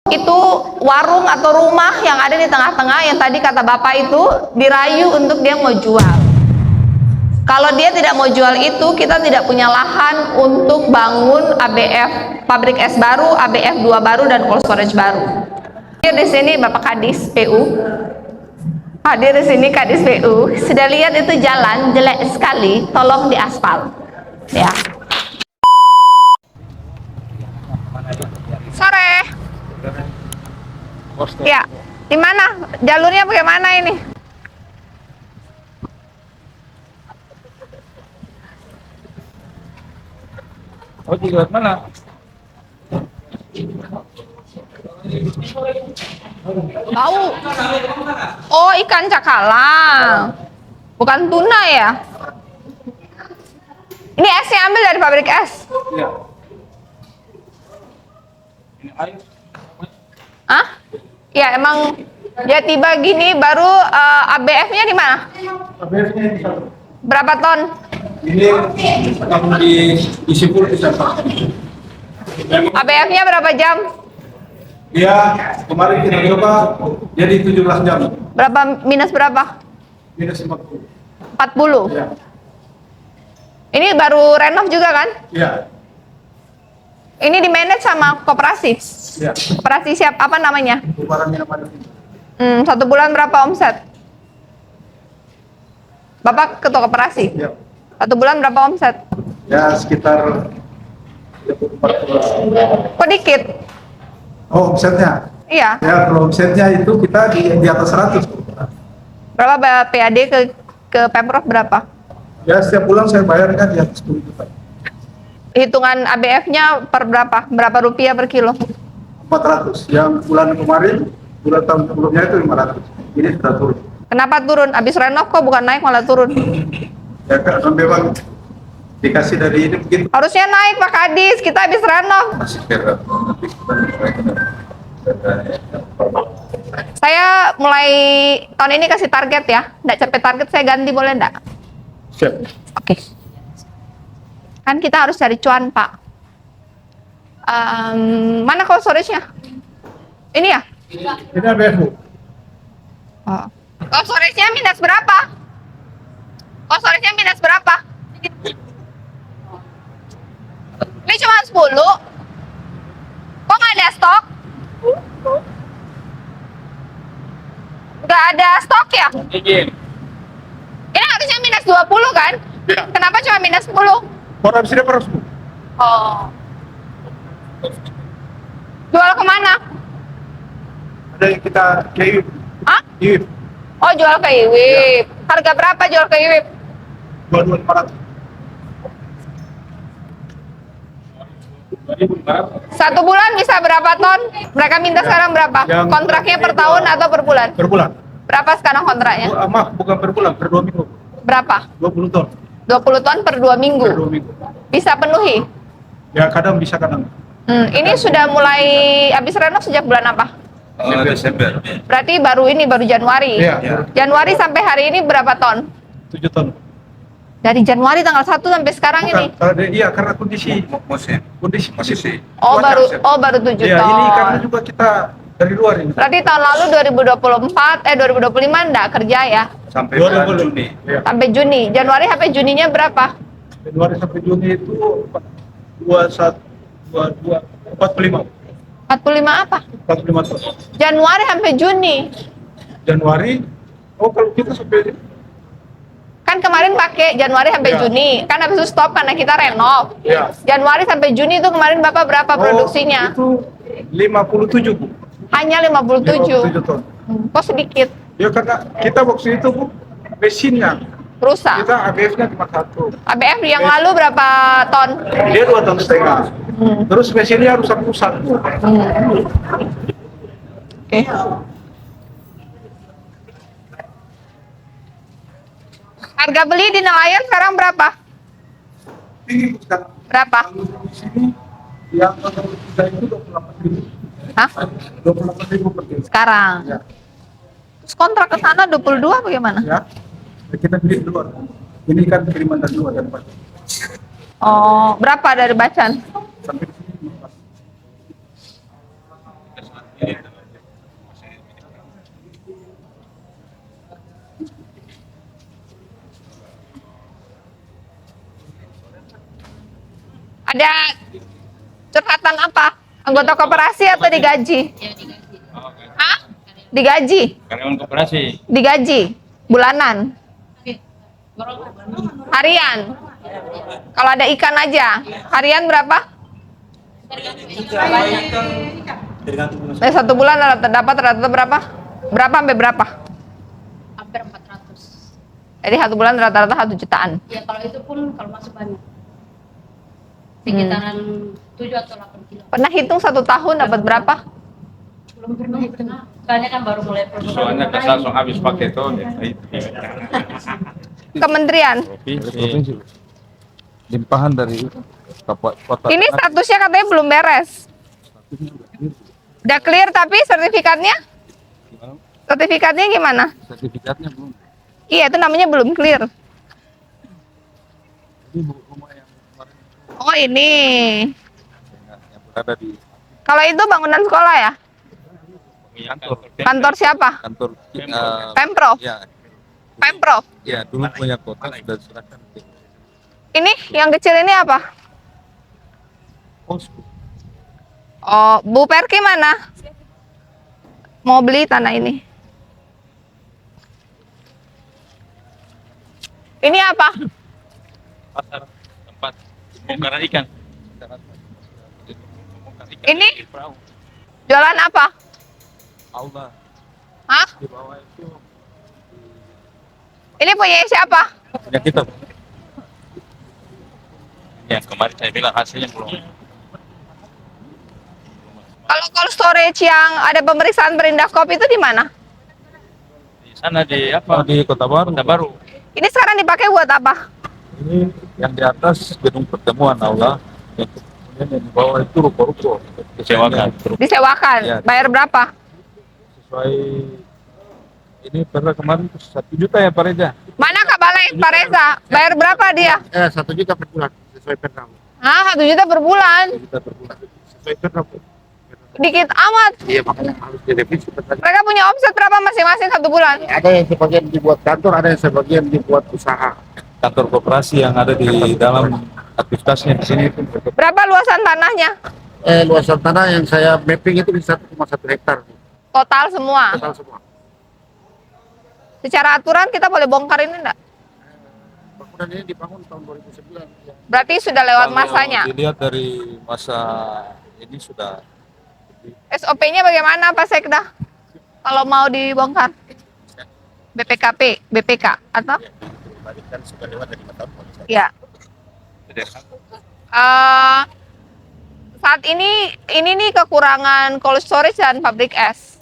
Itu warung atau rumah yang ada di tengah-tengah yang tadi kata Bapak itu dirayu untuk dia mau jual. Kalau dia tidak mau jual itu, kita tidak punya lahan untuk bangun ABF, pabrik es baru, ABF 2 baru, dan cold storage baru. Hadir di sini Bapak Kadis PU. Hadir di sini Kadis PU. Sudah lihat itu jalan jelek sekali, tolong diaspal. Ya. Sore. Ya, di mana? Jalurnya bagaimana ini? Oh, di lewat mana? Tahu. Oh, ikan cakalang. Bukan tuna ya? Ini esnya ambil dari pabrik es. Iya. Ini air. Hah? Ya, emang dia tiba gini baru ABF-nya di mana? ABF-nya di sana. Berapa ton? Ini yang diisi full di sana. ABF-nya berapa jam? Dia kemarin kita coba jadi 17 jam. Berapa minus berapa? Minus 40. 40. Iya. Ini baru renov juga kan? Iya. Ini di manage sama koperasi. Iya. Koperasi siap apa namanya? Barangnya mana? 1 bulan berapa omset? Bapak ketua koperasi. Iya. 1 bulan berapa omset? Ya sekitar 40. Kok dikit? Oh, omsetnya. Iya. Ya, kalau omsetnya itu kita di atas 100. Berapa PAD ke Pemprov berapa? Ya, setiap bulan saya bayar kan di atas 10 juta. Hitungan ABF-nya per berapa? Berapa rupiah per kilo? 400. Yang bulan kemarin, bulan tahun sebelumnya itu 500. Ini sudah turun. Kenapa turun? Abis renov kok bukan naik malah turun? Ya karena memang dikasih dari ini mungkin Harusnya naik Pak Kadis, kita habis renov. masih kira. Saya mulai tahun ini kasih target ya. Nggak capai target saya ganti boleh nggak? Siap. Oke. Kan kita harus cari cuan Pak. Mana cold storage-nya? Ini ya? Ini ABF. Oh. Cold storage-nya minus berapa? Cold storage-nya minus berapa? Ini cuma 10. Kok nggak ada stok? Nggak ada stok ya? Ini harusnya minus 20 kan? Ya. Kenapa cuma minus 10? Orang bisa dapat harus. Oh. Jual kemana? Ada yang kita kayak Hah? IWIP. Oh, jual ke IWIP. Harga berapa jual ke IWIP? 2.400. 1 bulan bisa berapa ton? Mereka minta sekarang berapa? Yang Kontraknya per tahun atau per bulan? Per bulan. Berapa sekarang kontraknya? Maaf, bukan per bulan, per 2 minggu. Berapa? 20 ton 20 ton per 2 minggu. per 2 minggu. Bisa penuhi? Ya kadang bisa kadang. Ini sudah mulai habis renov sejak bulan apa? Desember. Berarti baru Januari. Iya. Januari sampai hari ini berapa ton? 7 ton. Dari Januari tanggal 1 sampai sekarang ini. Iya, karena kondisi musim. Oh, Cuaca, baru 7 Iya, ton. ini karena juga kita dari luar ini. Berarti tahun lalu 2025 enggak kerja ya? Sampai bulan Juni. Iya. Sampai Juni. Januari sampai Juninya berapa? Januari sampai Juni itu 21, 22, 45. 45 apa? 45 ton. Januari sampai Juni. Januari, kalau kita sampai Kan kemarin pakai Januari sampai Iya. Juni. Kan habis itu stop karena kita renov. Iya. Januari sampai Juni itu kemarin Bapak berapa produksinya? Itu 57, Bu. Hanya 57. 57 ton. Kok sedikit? Ya karena kita waktu itu, Bu, mesinnya. Rusak. Kita ABF-nya cuma 1. ABF yang lalu berapa ton? Dia 2,5 ton. Terus mesinnya rusak-rusak. Oke. Harga beli di nelayan sekarang berapa? Tinggi, Bu, sekarang. Berapa? Kalau di sini yang nomor 3 itu 28.000. Hah? 28.000 per kilo. Sekarang. Ya. Terus kontrak ke sana 22 bagaimana? Ya. Kita beli di luar. Ini kan kiriman dari luar dan Pak. Oh, berapa dari Bacan? Sampai di sini 15. Ada curhatan apa? Anggota koperasi atau digaji? Hah? Digaji? Karyawan koperasi. Digaji? Bulanan? Harian? Kalau ada ikan aja, harian berapa? Dari 1 bulan dapat rata-rata berapa? Berapa sampai berapa? Hampir 400. Jadi 1 bulan rata-rata 1 jutaan. Ya kalau itu pun kalau masuk banyak. Sekitaran 7 atau 8 kilo. Pernah hitung 1 tahun dapat berapa? Belum pernah hitung. Soalnya kan baru mulai produksi. Soalnya kita langsung habis pakai itu. Kementerian. Provinsi. Limpahan dari kota. Ini statusnya katanya belum beres. Udah clear tapi sertifikatnya? Sertifikatnya gimana? Sertifikatnya belum. Iya, itu namanya belum clear. Ini rumah yang kemarin Oh, ini. yang berada di Kalau itu bangunan sekolah ya? kantor. Kantor siapa? Kantor Pemprov. ya, Pemprov. ya dulu punya kota sudah diserahkan ke Ini yang kecil ini apa? posko. Oh, Bu Perki mana? Mau beli tanah ini. Ini apa? Pasar tempat bongkaran ikan. Ini? Jualan apa? Aula Hah? di bawah itu Ini punya siapa? punya kita. Ya kemarin saya bilang hasilnya belum. Kalau cold storage yang ada pemeriksaan Berindakop itu di mana? Di sana di apa? Di Kota Baru. Kota Baru. Ini sekarang dipakai buat apa? Ini yang di atas gedung pertemuan aula, yang kemudian yang di bawah itu ruko-ruko. Disewakan. Disewakan. Ya. Bayar berapa? Sesuai ini pernah kemarin 1 juta ya Pak Reza. Mana Kak Balai, Pak Reza? Bayar berapa dia? 1 juta per bulan sesuai perda. Hah, 1 juta per bulan? 1 juta per bulan. Sesuai perda. Dikit amat. Iya, makanya harus direvisi perda. Mereka punya omset berapa masing-masing 1 bulan? Ada yang sebagian dibuat kantor, ada yang sebagian dibuat usaha. Kantor koperasi yang ada di dalam aktivitasnya di sini itu Berapa luasan tanahnya? Luasan tanah yang saya mapping itu di 1,1 hektar Total semua. total semua. Secara aturan kita boleh bongkar ini enggak? Bangunan ini dibangun tahun 2009. Ya. Berarti sudah lewat kalau masanya. dilihat dari masa ini sudah SOP-nya bagaimana Pak Sekda? Kalau mau dibongkar? BPKP, BPK atau? Kan sudah lewat dari 5 tahun. Ya. Saat ini nih kekurangan cold storage dan pabrik es.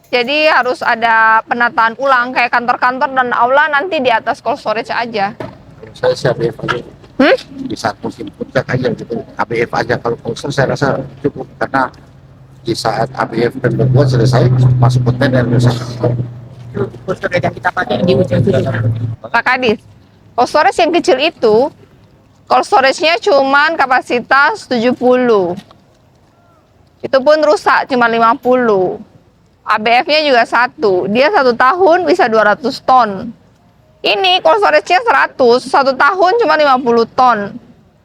Jadi harus ada penataan ulang kayak kantor-kantor dan aula nanti di atas cold storage aja. Saya sih ABF aja. Di saat musim puncak aja gitu. ABF aja kalau khusus saya rasa cukup karena di saat ABF dan berbuat selesai masuk kontainer misalnya. Cold storage yang kita pakai di ujung itu. Pak Kadis, cold storage yang kecil itu cold storage-nya cuman kapasitas 70. Itu pun rusak cuma 50. ABF-nya juga 1. Dia 1 tahun bisa 200 ton. Ini cold storage-nya 100, 1 tahun cuma 50 ton.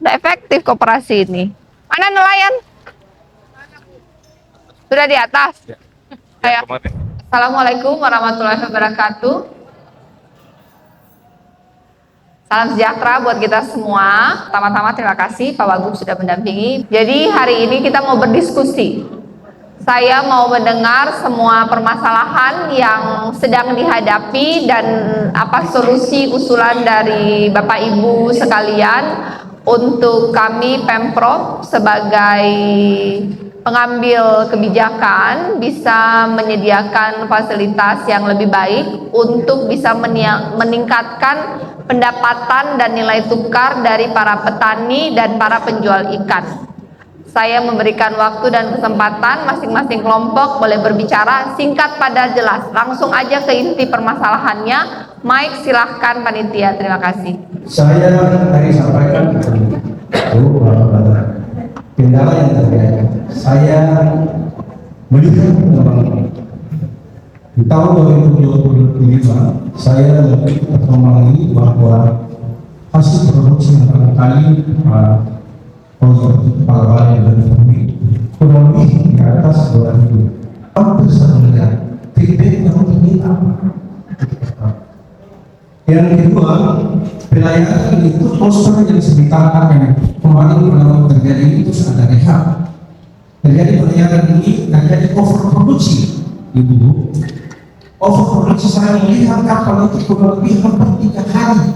Udah efektif koperasi ini. Mana nelayan? Sudah di atas? Ayo. Assalamualaikum warahmatullahi wabarakatuh. Salam sejahtera buat kita semua. Pertama-tama terima kasih Pak Wagub sudah mendampingi. Jadi hari ini kita mau berdiskusi. Saya mau mendengar semua permasalahan yang sedang dihadapi dan apa solusi usulan dari Bapak Ibu sekalian untuk kami Pemprov sebagai pengambil kebijakan bisa menyediakan fasilitas yang lebih baik untuk bisa meningkatkan pendapatan dan nilai tukar dari para petani dan para penjual ikan. Saya memberikan waktu dan kesempatan masing-masing kelompok boleh berbicara singkat padat jelas. Langsung aja ke inti permasalahannya. Mike silahkan panitia, terima kasih. Saya tadi sampaikan kendala yang terjadi. Saya Melihat perkembangan di tahun 2025, saya mengikuti perkembangan ini bahwa hasil produksi yang barangkali kepala balai dan pemilik kurang lebih di atas 2.000. Hampir satu miliar. Feedback yang ini apa? Yang kedua, pelayanan itu poster yang sebentar yang kemarin pernah terjadi itu ada rehab. Terjadi pelayanan ini terjadi overproduksi, ibu. Overproduksi saya melihat kapal itu kurang lebih hampir 3 hari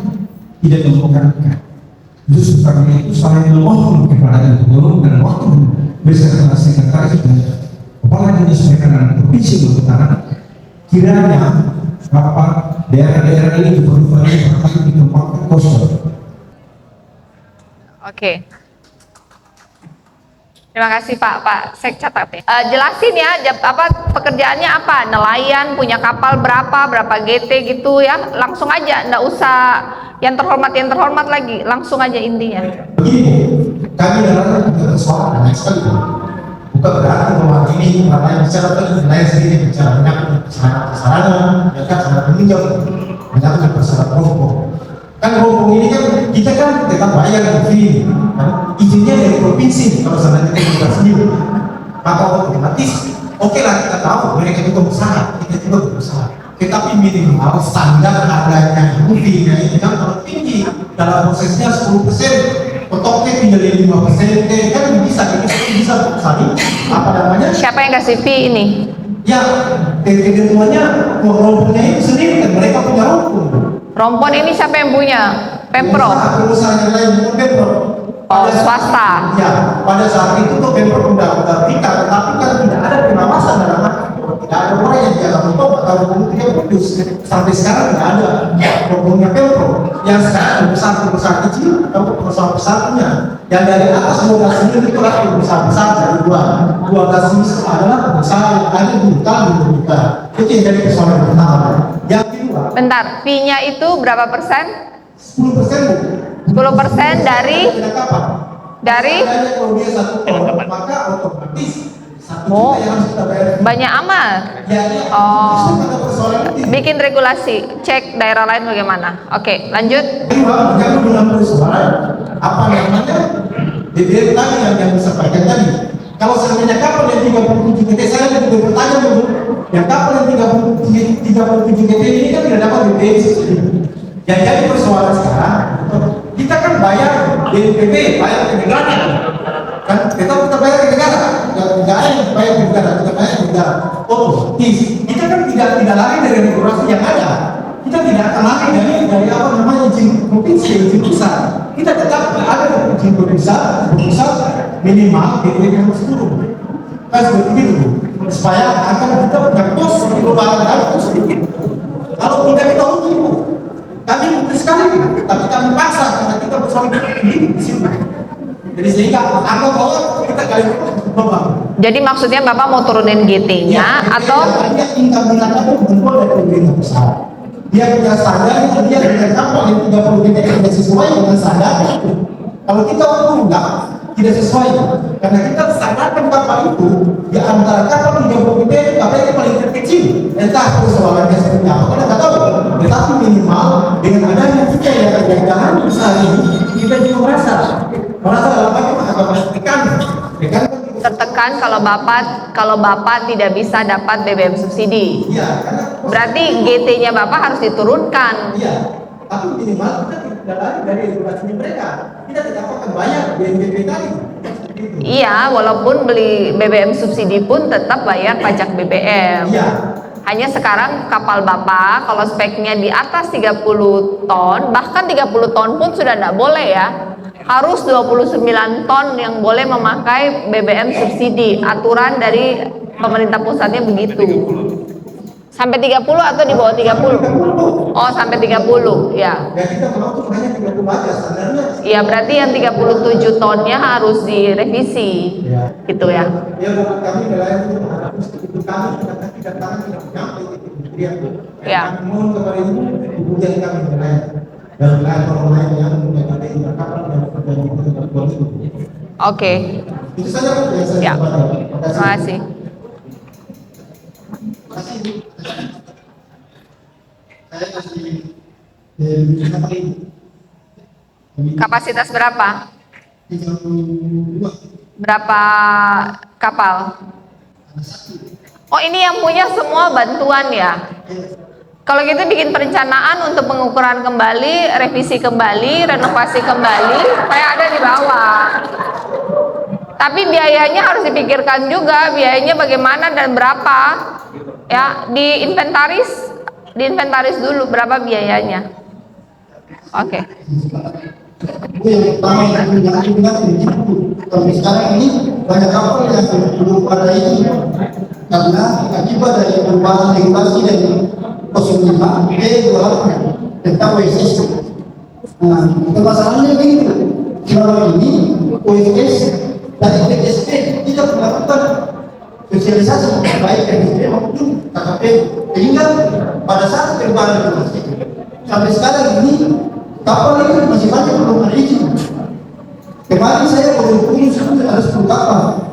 tidak menemukan ikan. Justru karena itu saya memohon kepada gubernur dan waktu beserta sekretaris dan kepala dinas perikanan provinsi Maluku Utara, kiranya daerah-daerah ini diperlukan di tempat kosong. Oke. Terima kasih Pak Sek catat ya. Jelasin ya, pekerjaannya apa? Nelayan, punya kapal berapa GT gitu ya. Langsung aja, nggak usah yang terhormat lagi. Langsung aja intinya. Begini, kami adalah persoalan banyak sekali. Bukan berarti bahwa ini nelayan bicara nelayan sendiri bicara banyak sarana, mereka sangat meninjau, banyak persoalan rombong. Kan rombong ini kan kita kan tetap bayar fee, kan? Izinnya dari provinsi kalau sebenarnya kita sendiri, maka otomatis oke lah kita tahu mereka juga berusaha, kita juga berusaha. Tetapi minimal standar harganya fee-nya ini kan terlalu tinggi dalam prosesnya 10%. Potoknya tinggal 5%, kan bisa saling apa namanya? Siapa yang kasih fee ini? Ya, ketentuannya rompongnya itu sendiri kan mereka punya rompong. Rompon ini siapa yang punya? Pemprov. Perusahaan yang lain bukan Pemprov. Oh, swasta. Ya, pada saat itu tuh Pemprov udah pikat, tapi kan tidak ada pengawasan dalam arti tidak ada orang yang jaga rompong atau rompong tidak putus. Sampai sekarang tidak ada rompongnya Pemprov. Yang sekarang perusahaan kecil atau perusahaan besarnya. Yang dari atas 12 miliar itu adalah perusahaan besar dari 12 miliar adalah perusahaan yang ada di hutan. Itu yang jadi persoalan pertama. Yang kedua. Bentar, fee-nya itu berapa persen? 10%. 10% dari kalau dia 1 ton, maka otomatis 1 Oh, juta yang harus kita bayar. banyak amat. Ya, Oh. itu ada persoalan itu. Bikin regulasi, cek daerah lain bagaimana. Oke, lanjut. Kedua, yang dengan persoalan apa namanya DBM tadi yang disampaikan tadi. Kalau seandainya kapal yang 37 GT, saya juga bertanya dulu, yang kapal yang 37 GT ini kan tidak dapat BPM subsidi. Yang jadi persoalan sekarang, kita kan bayar BNPB, bayar ke negara, kan kita bayar ke negara, nggak ada yang bayar ke negara, kita bayar ke negara. Kita kan tidak lari dari regulasi yang ada. Kita tidak akan lari dari apa namanya izin provinsi, izin pusat. Kita tetap ada izin pusat minimal BPM harus turun. Kan seperti itu, supaya agar kita punya kos di luar itu sedikit. Kalau tidak kita untung, kami mungkin sekali, tapi kami paksa karena kita bersama di sini. Jadi sehingga anggap bahwa kita kali beban. Jadi maksudnya Bapak mau turunin GT-nya atau dia tingkat minatnya itu bentuk dari pemerintah pusat. Dia punya standar, dia punya kapal yang 30 GT tidak sesuai dengan standar. Kalau kita enggak, tidak sesuai karena kita standarkan kapal itu di antara kapal 30 GT kapal yang paling terkecil. Entah persoalannya seperti apa, kita nggak tahu. Tetapi minimal dengan adanya kita yang jangan besar ini, kita juga merasa tertekan kalau Bapak tidak bisa dapat BBM subsidi. Iya, Berarti GT-nya Bapak harus diturunkan. iya, tapi minimal kita tidak lari dari regulasinya mereka. Kita tidak akan bayar BNPB tadi. Iya, walaupun beli BBM subsidi pun tetap bayar pajak BBM. Iya. Hanya sekarang kapal Bapak kalau speknya di atas 30 ton, bahkan 30 ton pun sudah tidak boleh ya. Harus 29 ton yang boleh memakai BBM subsidi. Aturan dari pemerintah pusatnya begitu. Sampai 30 atau di bawah 30? Oh, sampai 30, ya. Dan kita mau tuh hanya 30 aja standarnya. Iya, berarti yang 37 tonnya harus direvisi. Ya. Gitu ya. Ya, bukan kami nelayan itu harus itu kami tidak nyampe itu kementerian. Ya. Kami mohon kepada ibu kemudian kami nelayan dan nelayan orang lain yang menjadi kapal yang terjadi di tempat itu. Oke. Itu saja yang saya Ya. sampaikan. Terima kasih. saya kasih apa ini? Kapasitas berapa? 32. Berapa kapal? Oh, ini yang punya semua bantuan ya? Kalau gitu bikin perencanaan untuk pengukuran kembali, revisi kembali, renovasi kembali, supaya ada di bawah. Tapi biayanya harus dipikirkan juga, biayanya bagaimana dan berapa. Ya, diinventaris dulu berapa biayanya. Oke. Itu yang pertama yang bilang itu. Tapi sekarang ini banyak kapal yang belum pada ini karena akibat dari perubahan regulasi dari 05 ke 28 tentang OSS. Nah, masalahnya begitu. Selama ini OSS dari PTSP tidak melakukan sosialisasi baik PTSP maupun KKP, sehingga pada saat perubahan regulasi sampai sekarang ini kapal itu masih banyak belum ada izin. Kemarin saya baru ada 10 kapal.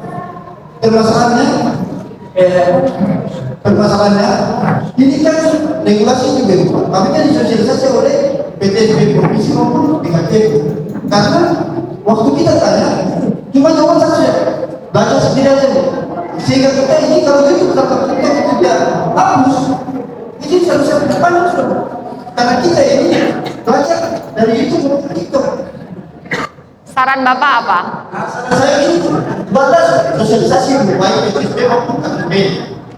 Permasalahannya ini kan regulasi itu berubah, tapi kan disosialisasi oleh PTSP provinsi maupun PKP. Karena waktu kita tanya cuma jawaban saja, baca sendiri aja. Sehingga kita ini kalau itu kita tidak hapus, ini seharusnya depan sudah. Karena kita ini belajar dari itu TikTok. Saran Bapak apa? Saran saya ini batas sosialisasi baik PTSP maupun KKP.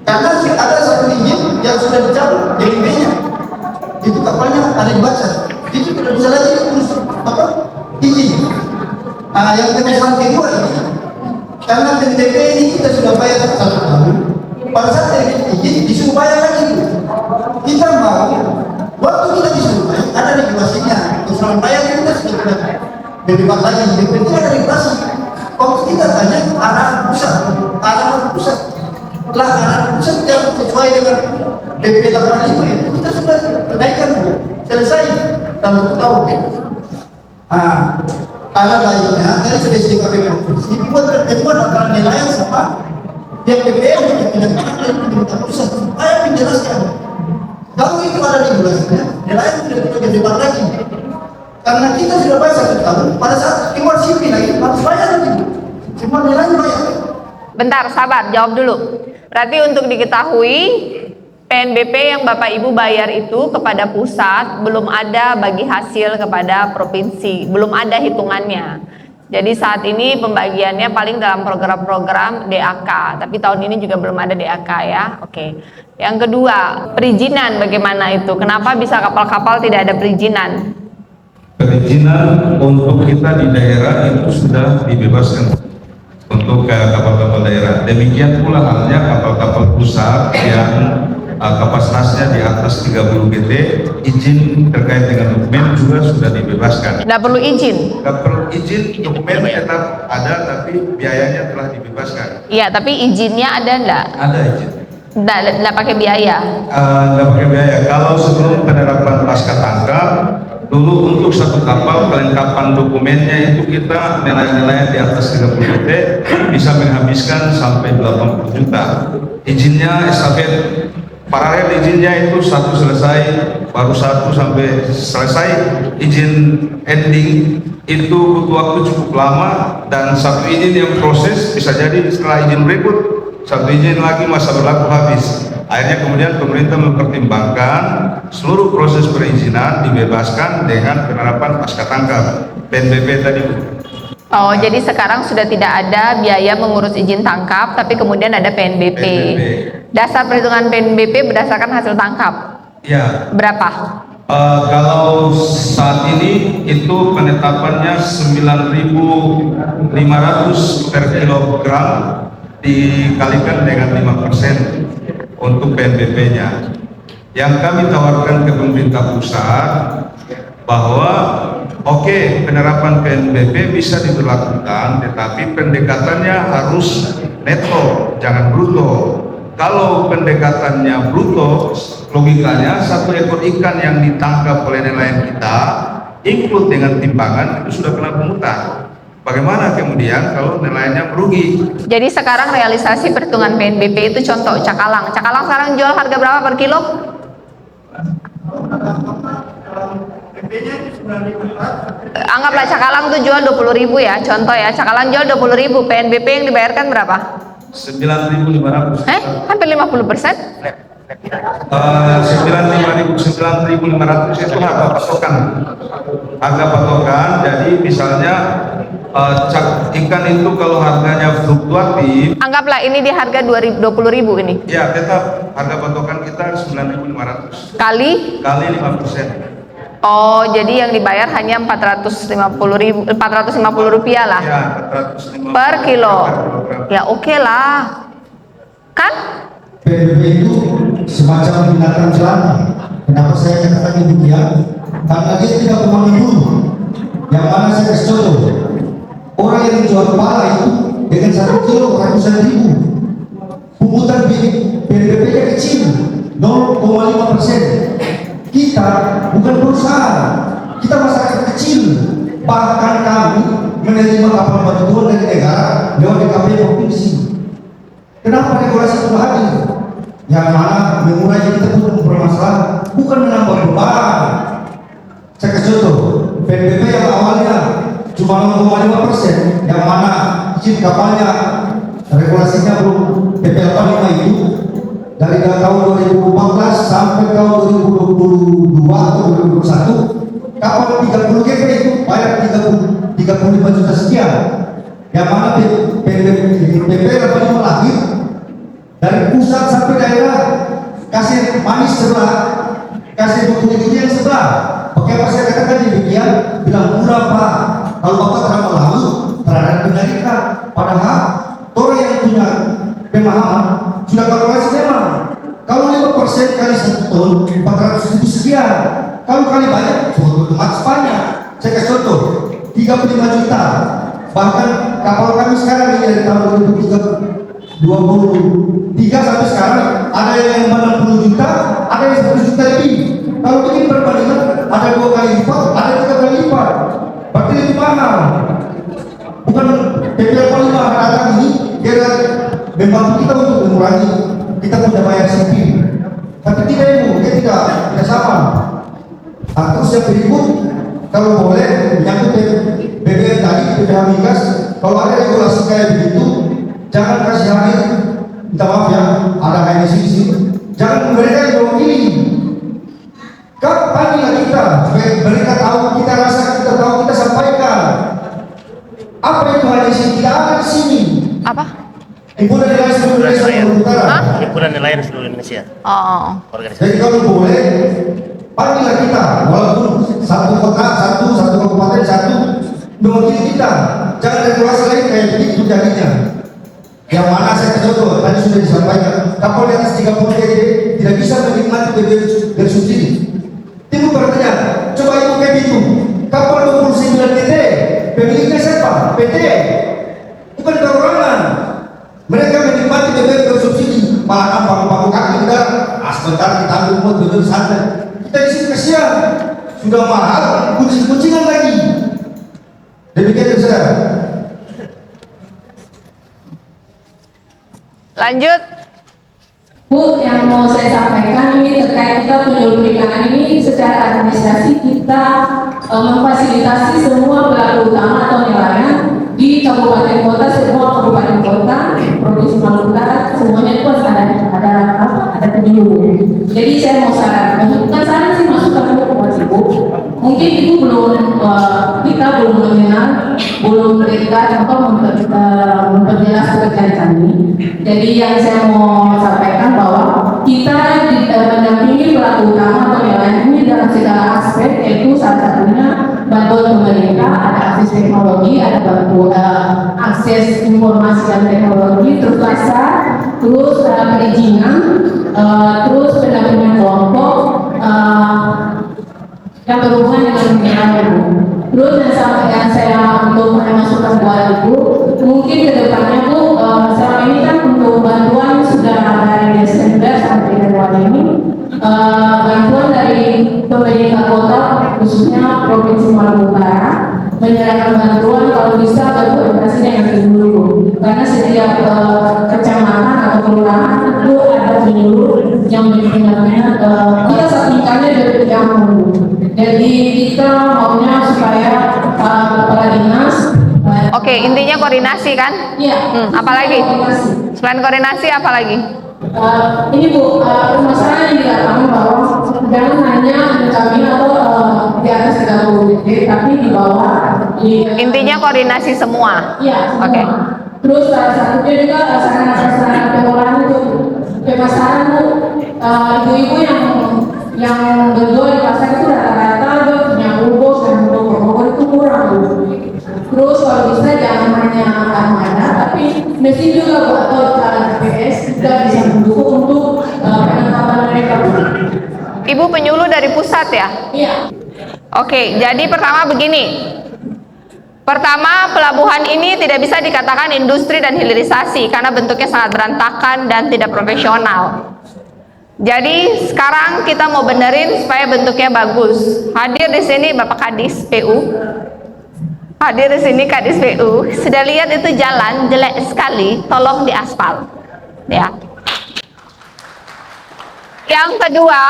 Karena ada satu izin yang sudah dicabut DLB-nya, itu kapalnya ada dibaca, itu tidak bisa lagi terus apa izin. Yang kemudian kedua ini, karena TTP ini kita sudah bayar 1 tahun, pada saat izin disuruh bayar lagi. Kita mau waktu kita disuruh bayar ada regulasinya, usulan bayar kita sudah bebas lagi, itu ada regulasi. Waktu kita tanya arah pusat. Lah arah pusat yang sesuai dengan PP 85 itu kita sudah naikkan, selesai dalam 1 tahun. Karena lainnya dari SDKP provinsi dibuat pertemuan antara nelayan sama pihak BPM yang pemerintah pusat. Saya menjelaskan kalau itu ada regulasinya, nelayan tidak perlu berdebat lagi. Karena kita sudah bayar 1 tahun, pada saat keluar sipil lagi harus bayar lagi. Cuma nelayan bayar. Bentar, sabar, jawab dulu. Berarti untuk diketahui, PNBP yang Bapak Ibu bayar itu kepada pusat belum ada bagi hasil kepada provinsi, belum ada hitungannya. Jadi saat ini pembagiannya paling dalam program-program DAK, tapi tahun ini juga belum ada DAK ya. Oke. Yang kedua, perizinan bagaimana itu? Kenapa bisa kapal-kapal tidak ada perizinan? Perizinan untuk kita di daerah itu sudah dibebaskan untuk kapal-kapal daerah. Demikian pula halnya kapal-kapal pusat yang kapasitasnya di atas 30 gt, izin terkait dengan dokumen juga sudah dibebaskan. Tidak perlu izin? Tidak perlu izin, dokumen tetap ada tapi biayanya telah dibebaskan. Iya, tapi izinnya ada enggak? Ada izin. Enggak pakai biaya? Enggak pakai biaya. Kalau sebelum penerapan pasca tangkap, dulu untuk 1 kapal kelengkapan dokumennya itu kita nelayan-nelayan di atas 30 gt bisa menghabiskan sampai 80 juta. Izinnya estafet paralel, izinnya itu 1 selesai, baru 1 sampai selesai. Izin ending itu butuh waktu cukup lama, dan 1 izin yang proses bisa jadi setelah izin berikut 1 izin lagi masa berlaku habis. Akhirnya kemudian pemerintah mempertimbangkan seluruh proses perizinan dibebaskan dengan penerapan pasca tangkap PNBP tadi. Oh, jadi sekarang sudah tidak ada biaya mengurus izin tangkap, tapi kemudian ada PNBP. Dasar perhitungan PNBP berdasarkan hasil tangkap? Ya. Berapa? Kalau saat ini itu penetapannya 9.500 per kilogram dikalikan dengan 5% untuk PNBP-nya. Yang kami tawarkan ke pemerintah pusat bahwa oke, penerapan PNBP bisa diberlakukan, tetapi pendekatannya harus neto, jangan bruto. Kalau pendekatannya bruto, logikanya 1 ekor ikan yang ditangkap oleh nelayan kita include dengan timbangan itu sudah kena pungutan. Bagaimana kemudian kalau nilainya merugi? Jadi sekarang realisasi perhitungan PNBP itu contoh Cakalang. Cakalang sekarang jual harga berapa per kilo? Anggaplah Cakalang tuh jual 20.000 ya, contoh ya. Cakalang jual 20.000, PNBP yang dibayarkan berapa? 9.500. Hampir 50%. 9.500 itu harga patokan. Harga patokan. Jadi misalnya ikan itu kalau harganya fluktuatif, Anggaplah ini di harga 20.000 ini. ya tetap harga patokan kita 9.500 Kali? kali 5%. Oh, jadi yang dibayar hanya 450 rupiah lah Ya, 450 per kilo. per kilogram. Ya oke lah, kan? PNBP itu semacam binatang jelata. Kenapa saya katakan demikian? Karena dia tidak memahami dulu. Yang mana saya kasih contoh, orang yang menjual kepala itu dengan 1 kilo ratusan ribu. Pungutan PNBP-nya kecil, 0,5%. Kita bukan perusahaan, kita masyarakat kecil. Bahkan kami menerima kapal bantuan dari negara lewat DKP provinsi. Kenapa regulasi itu hadir? Yang mana mengurangi kita pun bermasalah, bukan menambah beban. Saya kasih contoh, PNBP yang awalnya cuma 0,5%, yang mana izin kapalnya regulasinya belum PP 85 itu dari tahun 2014 sampai tahun 2022 atau 2021 kapal 30 GP itu bayar 35 juta sekian, yang mana PP 85 lahir dari pusat sampai daerah, kasih manis sebelah, kasih bukti yang sebelah. Oke, apa saya katakan demikian? Bilang murah Pak, kalau Bapak terlalu lalu terhadap penarikan. Padahal orang yang punya pemahaman sudah kalkulasi memang. Kalau 5% kali 1 ton 400.000 sekian. Kalau kali banyak, suatu tempat banyak. Saya kasih contoh, 35 juta. Bahkan kapal kami sekarang ini dari tahun 2023 sampai sekarang ada yang 60 juta, ada yang 100 juta lebih. Kalau bikin perbandingan ada 2 kali lipat, ada 3 kali lipat. Berarti lebih mahal. Bukan PP 85 datang ini dia membantu kita untuk mengurangi kita punya bayar sipil. Tapi tidak ibu, dia tidak sama. Terus yang berikut, kalau boleh menyangkut BBM tadi, PPH Migas, kalau ada regulasi kayak begitu, jangan kasih hadir, minta maaf ya, ada HNS di sini, jangan mereka yang mewakili. Panggillah kita, supaya mereka tahu, kita rasa, kita tahu, kita sampaikan. Apa itu HNS? Tidak ada di sini. Apa? Himpunan nelayan seluruh Indonesia Maluku Utara. Hah? Himpunan nelayan seluruh Indonesia. Oh. Organisasi. Jadi kalau boleh, panggillah kita, walaupun satu kota, satu kabupaten, satu mewakili kita. Jangan regulasi lain kayak begitu jadinya. Yang mana saya contoh tadi sudah disampaikan, kapal di atas 30 GD tidak bisa menikmati BBM bersubsidi. Timbul pertanyaan, coba itu kayak gitu, kapal 29 GD pemiliknya siapa? PT, bukan perorangan. Mereka menikmati BBM bersubsidi, malah bangku kaki udah, sebentar kita ambil buat BBM santai. Kita di sini kasihan, sudah mahal, kucing-kucingan lagi. Demikian itu saudara. Lanjut. Bu, yang mau saya sampaikan ini terkait kita penyuluh perikanan ini secara administrasi kita memfasilitasi semua pelaku utama atau nelayan di kabupaten kota, semua kabupaten kota, provinsi Maluku Utara, semuanya itu ada penyuluh. Jadi saya mau saran, bukan saran sih, masukan buat ibu. Mungkin itu belum kita belum mengenal, belum berikan atau memperjelas pekerjaan kami. Jadi yang saya mau sampaikan bahwa kita mendampingi pelaku utama atau nelayan ini dalam segala aspek, yaitu salah satunya bantuan pemerintah, ada akses teknologi, ada bantuan akses informasi dan teknologi, terus pasar, terus perizinan, terus pendampingan kelompok yang berhubungan dengan nelayan. Terus yang saya untuk memasukkan buat ibu, mungkin ke depannya Bu, selama ini kan untuk bantuan sudah dari Desember sampai Januari ini, bantuan dari pemerintah kota khususnya Provinsi Maluku Utara menyerahkan bantuan kalau bisa karena setiap kecamatan atau kelurahan itu ada penyuluh yang benar-benar kita setingkatnya dari jamur. Jadi kita maunya supaya kepala dinas. Oke, intinya koordinasi kan? Iya. Apalagi? Koordinasi. Selain koordinasi apa lagi? Ini Bu, permasalahan yang dikatakan bahwa jangan hanya kami atau di atas 30 detik, tapi di bawah. Intinya koordinasi semua. Iya. Oke. Terus salah satunya juga sarana-sarana pengolahan itu pemasaran Bu, ibu-ibu yang berjual di pasar itu rata-rata dia punya kubus dan toko itu kurang Bu. Terus kalau bisa jangan hanya armada, tapi mesti juga Bu atau TPS juga bisa mendukung untuk penangkapan mereka Bu. Ibu penyuluh dari pusat ya? Iya. Oke, jadi pertama begini. Pertama, pelabuhan ini tidak bisa dikatakan industri dan hilirisasi karena bentuknya sangat berantakan dan tidak profesional. Jadi sekarang kita mau benerin supaya bentuknya bagus. Hadir di sini Bapak Kadis PU. Hadir di sini Kadis PU. Sudah lihat itu jalan jelek sekali, tolong diaspal. Ya. Yang kedua,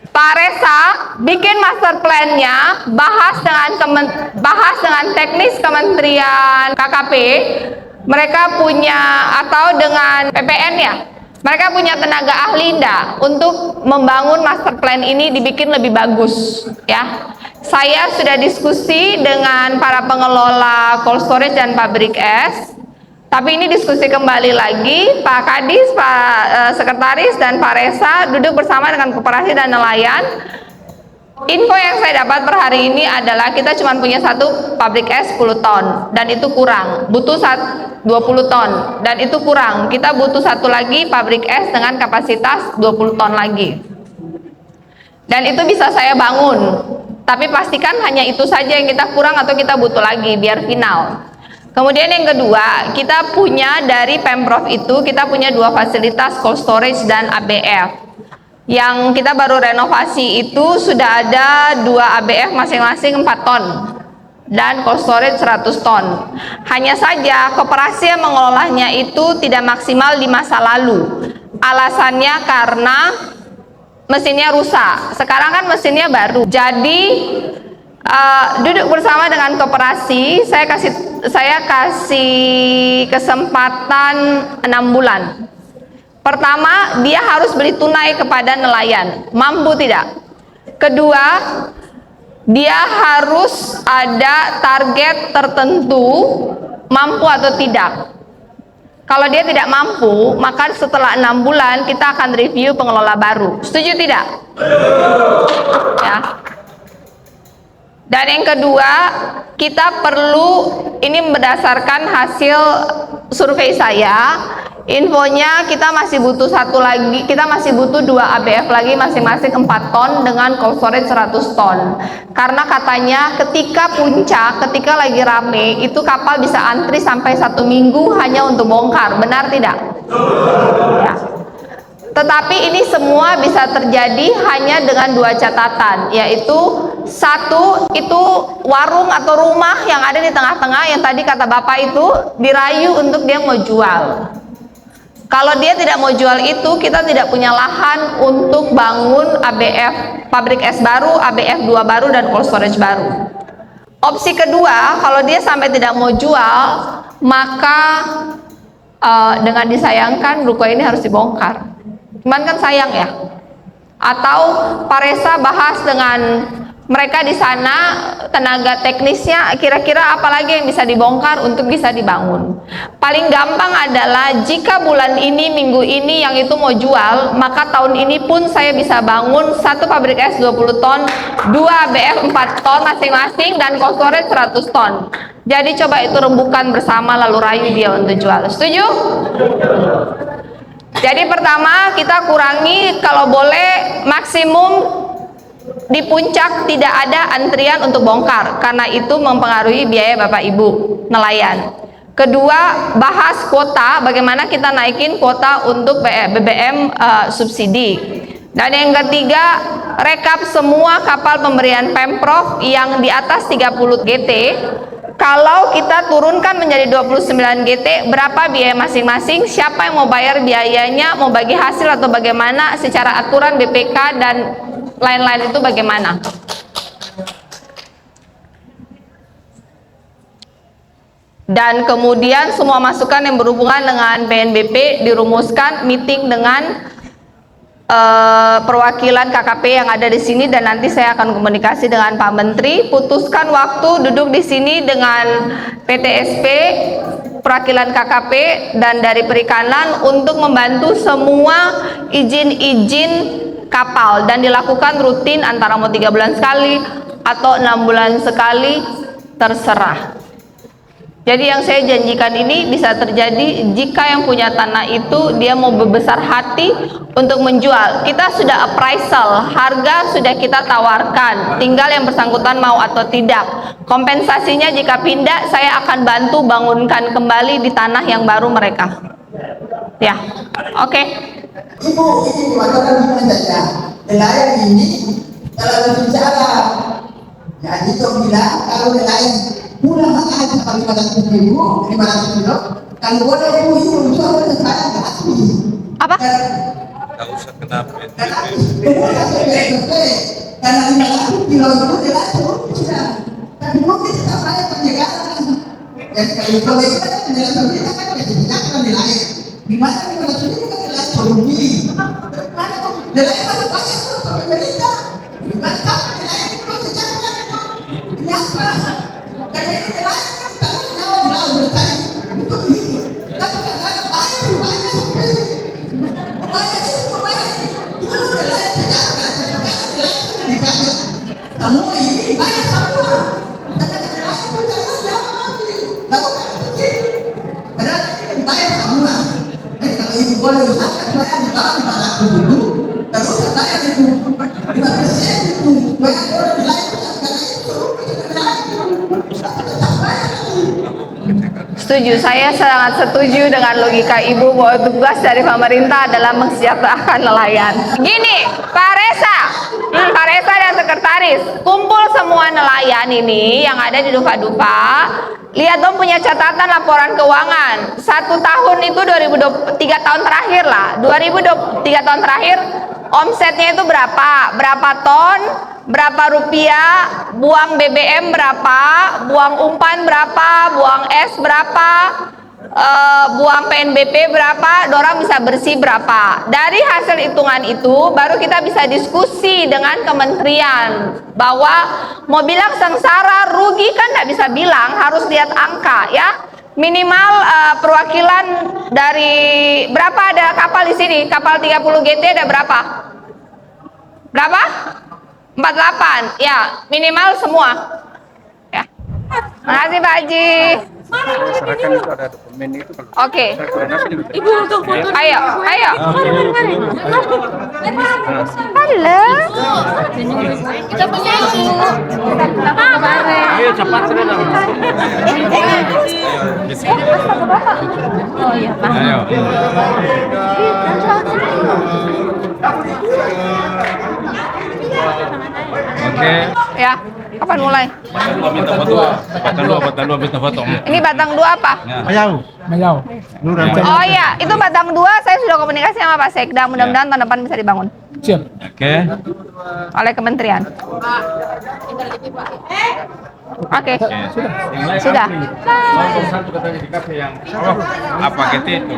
Pak Resa bikin master plan-nya, bahas dengan teknis Kementerian KKP, mereka punya, atau dengan PPN ya, mereka punya tenaga ahli enggak untuk membangun master plan ini dibikin lebih bagus ya. Saya sudah diskusi dengan para pengelola cold storage dan pabrik es. Tapi ini diskusi kembali lagi, Pak Kadis, Pak Sekretaris, dan Pak Resa duduk bersama dengan koperasi dan nelayan. Info yang saya dapat per hari ini adalah kita cuma punya satu pabrik es 10 ton, dan itu kurang. Butuh 20 ton, dan itu kurang. Kita butuh satu lagi pabrik es dengan kapasitas 20 ton lagi. Dan itu bisa saya bangun. Tapi pastikan hanya itu saja yang kita kurang atau kita butuh lagi, biar final. Kemudian yang kedua, kita punya dari Pemprov itu, kita punya 2 fasilitas cold storage dan ABF. Yang kita baru renovasi itu sudah ada 2 ABF masing-masing 4 ton. Dan cold storage 100 ton. Hanya saja koperasi yang mengelolanya itu tidak maksimal di masa lalu. Alasannya karena mesinnya rusak. Sekarang kan mesinnya baru. Jadi duduk bersama dengan koperasi, saya kasih kesempatan 6 bulan. Pertama, dia harus beli tunai kepada nelayan. Mampu tidak? Kedua, dia harus ada target tertentu, mampu atau tidak. Kalau dia tidak mampu, maka setelah 6 bulan kita akan review pengelola baru. Setuju tidak? Ya. Dan yang kedua, kita perlu, ini berdasarkan hasil survei saya, infonya kita masih butuh satu lagi, kita masih butuh 2 ABF lagi masing-masing 4 ton dengan cold storage 100 ton. Karena katanya ketika puncak, ketika lagi rame, itu kapal bisa antri sampai 1 minggu hanya untuk bongkar. Benar tidak? Ya. Tetapi ini semua bisa terjadi hanya dengan 2 catatan, yaitu satu, itu warung atau rumah yang ada di tengah-tengah yang tadi kata Bapak itu dirayu untuk dia mau jual. Kalau dia tidak mau jual itu, kita tidak punya lahan untuk bangun ABF, pabrik es baru, ABF 2 baru, dan cold storage baru. Opsi kedua, kalau dia sampai tidak mau jual, maka dengan disayangkan ruko ini harus dibongkar. Cuman kan sayang ya. Atau Pak Resa bahas dengan mereka di sana, tenaga teknisnya, kira-kira apa lagi yang bisa dibongkar untuk bisa dibangun. Paling gampang adalah jika bulan ini, minggu ini yang itu mau jual, maka tahun ini pun saya bisa bangun 1 pabrik es 20 ton, 2 ABF 4 ton masing-masing, dan cold storage 100 ton. Jadi coba itu rembukan bersama lalu rayu dia untuk jual. Setuju? Jadi pertama, kita kurangi kalau boleh maksimum di puncak tidak ada antrian untuk bongkar, karena itu mempengaruhi biaya Bapak Ibu nelayan. Kedua, bahas kuota, bagaimana kita naikin kuota untuk BBM subsidi. Dan yang ketiga, rekap semua kapal pemberian Pemprov yang di atas 30 GT Kalau kita turunkan menjadi 29 GT, berapa biaya masing-masing? Siapa yang mau bayar biayanya? Mau bagi hasil atau bagaimana? Secara aturan BPK dan lain-lain itu bagaimana? Dan kemudian semua masukan yang berhubungan dengan PNBP dirumuskan, meeting dengan perwakilan KKP yang ada di sini, dan nanti saya akan komunikasi dengan Pak Menteri, putuskan waktu duduk di sini dengan PTSP, perwakilan KKP dan dari perikanan untuk membantu semua izin-izin kapal, dan dilakukan rutin antara mau 3 bulan sekali atau 6 bulan sekali, terserah. Jadi yang saya janjikan ini bisa terjadi jika yang punya tanah itu dia mau berbesar hati untuk menjual. Kita sudah appraisal, harga sudah kita tawarkan, tinggal yang bersangkutan mau atau tidak. Kompensasinya jika pindah, saya akan bantu bangunkan kembali di tanah yang baru mereka. Ya, oke. Ibu, ini diwakilkan gimana saja. Nelayan ini kalau berbicara, jadi itu bilang kalau nelayan pulang aja paling 500 ribu, 500 kilo. Kalau boleh ibu itu untuk saya gratis. Apa? Nggak usah kenapa. Karena 500 kilo itu jelas sudah. Tapi mungkin tetap saya penjagaan. Dan kalau boleh kita kan menjelaskan kita kan menjelaskan nelayan. Gimana 500 ribu kan jelas rugi. Mana kok nelayan mana banyak terus pemerintah. Gimana kalau nelayan itu sejarah kenapa? Karena itu nelayan kan tahu nyawa bertani untuk hidup. Tapi kadang banyak sampai banyak itu nelayan sejarah dikasih semua ini banyak semua. Karena nelayan itu jangan mati. Lalu padahal ini banyak semua. Kalau ibu boleh usahakan saya di dalam 400 dulu, terus saya itu 5% itu banyak orang nelayan karena itu Setuju, saya sangat setuju dengan logika Ibu bahwa tugas dari pemerintah adalah mensejahterakan nelayan. Gini, Pak Resa dan sekretaris, kumpul semua nelayan ini yang ada di Dupa-Dupa. Lihat dong punya catatan laporan keuangan. 1 tahun itu 3 tahun terakhir lah. 3 tahun terakhir omsetnya itu berapa? Berapa ton? Berapa rupiah, buang BBM berapa, buang umpan berapa, buang es berapa, buang PNBP berapa, dorang bisa bersih berapa. Dari hasil hitungan itu baru kita bisa diskusi dengan kementerian bahwa mau bilang sengsara rugi kan nggak bisa bilang, harus lihat angka ya. Minimal perwakilan dari berapa ada kapal di sini, kapal 30 GT ada berapa? Berapa? 48, ya minimal semua. Ya. Makasih Pak Haji. Serahkan itu ada dokumen itu. Oke. Ibu untuk foto. Ayo. Halo. Kita punya ibu. Ayo cepat sudah. Oh iya Pak. Ayo. Oke. Ya, kapan mulai? Minta foto. Batang dua minta foto. Ini batang 2 apa? Ya. Oh iya, itu batang 2 saya sudah komunikasi sama Pak Sekda, mudah-mudahan tahun depan bisa dibangun Oke. oleh kementerian. Oke. Sudah. Satu katanya di kafe yang apa gitu itu.